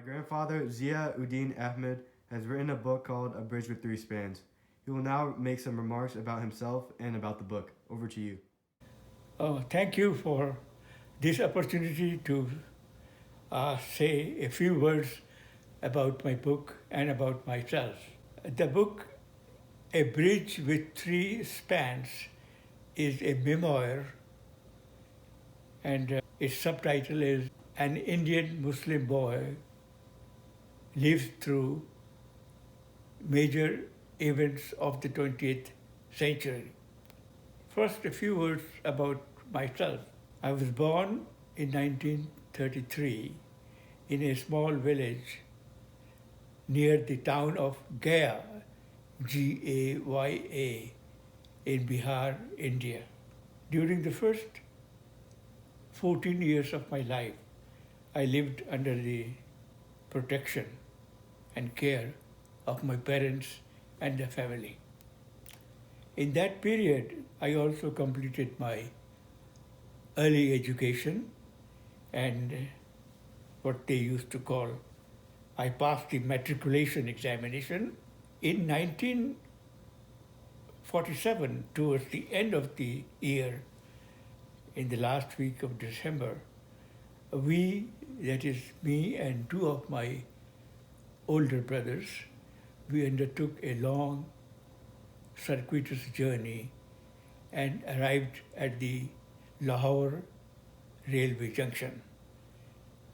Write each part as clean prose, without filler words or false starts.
grandfather, Zia Uddin Ahmed, has written a book called A Bridge with Three Spans. He will now make some remarks about himself and about the book. Over to you. Thank you for this opportunity to say a few words about my book and about myself. The book, A Bridge with Three Spans, is a memoir, and its subtitle is An Indian Muslim Boy Lives Through Major Events of the 20th Century. First, a few words about myself. I was born in 1933 in a small village near the town of Gaya, Gaya, in Bihar, India. During the first 14 years of my life, I lived under the protection and care of my parents and the family. In that period, I also completed my early education and what they used to call, I passed the matriculation examination. In 1947, towards the end of the year, in the last week of December, we, that is me and two of my older brothers, we undertook a long circuitous journey and arrived at the Lahore railway junction.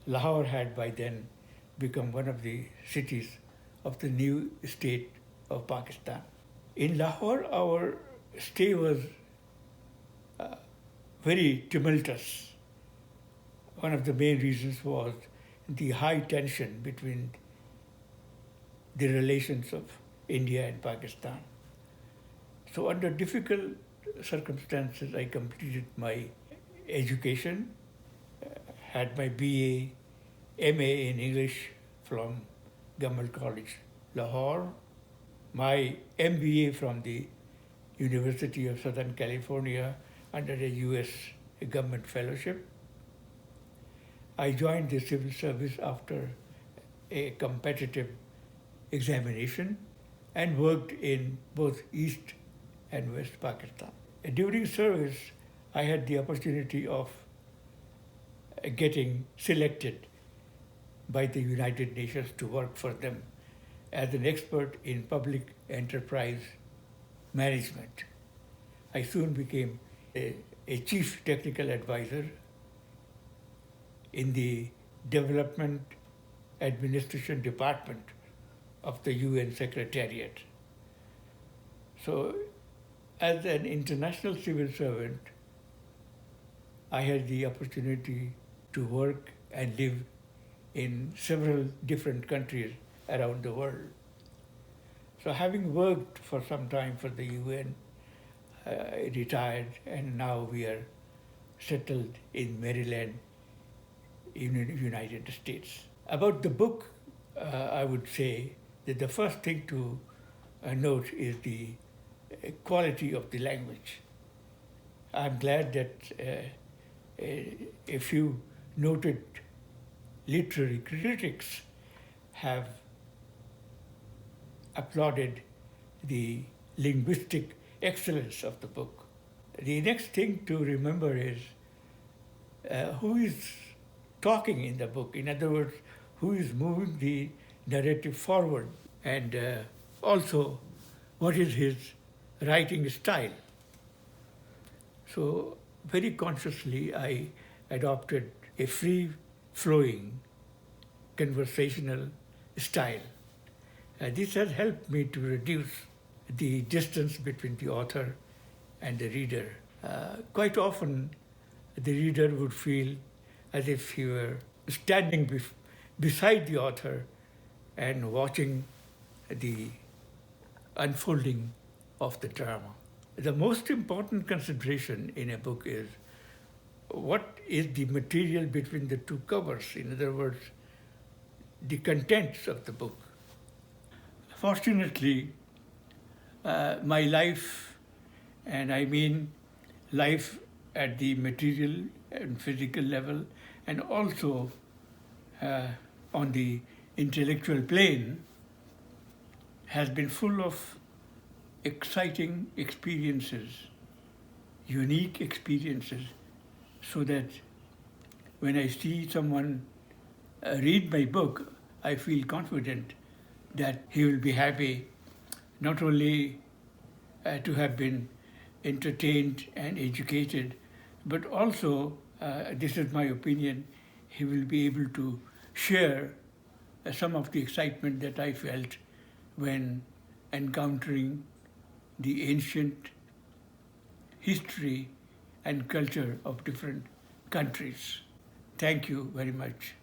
Lahore had by then become one of the cities of the new state of Pakistan. In Lahore, our stay was very tumultuous. One of the main reasons was the high tension between the relations of India and Pakistan. So under difficult circumstances, I completed my education, had my BA, MA in English from Government College, Lahore, my MBA from the University of Southern California under a US government fellowship. I joined the civil service after a competitive examination and worked in both East and West Pakistan. During service, I had the opportunity of getting selected by the United Nations to work for them as an expert in public enterprise management. I soon became a chief technical advisor in the Development Administration Department of the UN Secretariat. So, as an international civil servant, I had the opportunity to work and live in several different countries around the world. So having worked for some time for the UN, I retired and now we are settled in Maryland, in the United States. About the book, I would say that the first thing to note is the quality of the language. I'm glad that a few noted literary critics have applauded the linguistic excellence of the book. The next thing to remember is who is talking in the book. In other words, who is moving the narrative forward, and also what is his writing style. So very consciously I adopted a free-flowing conversational style. This has helped me to reduce the distance between the author and the reader. Quite often the reader would feel as if he were standing beside the author and watching the unfolding of the drama. The most important consideration in a book is what is the material between the two covers, in other words, the contents of the book. Fortunately, my life, and I mean life at the material and physical level, and also on the intellectual plane has been full of exciting experiences, unique experiences, so that when I see someone read my book, I feel confident that he will be happy not only to have been entertained and educated, but also, this is my opinion, he will be able to share some of the excitement that I felt when encountering the ancient history and culture of different countries. Thank you very much.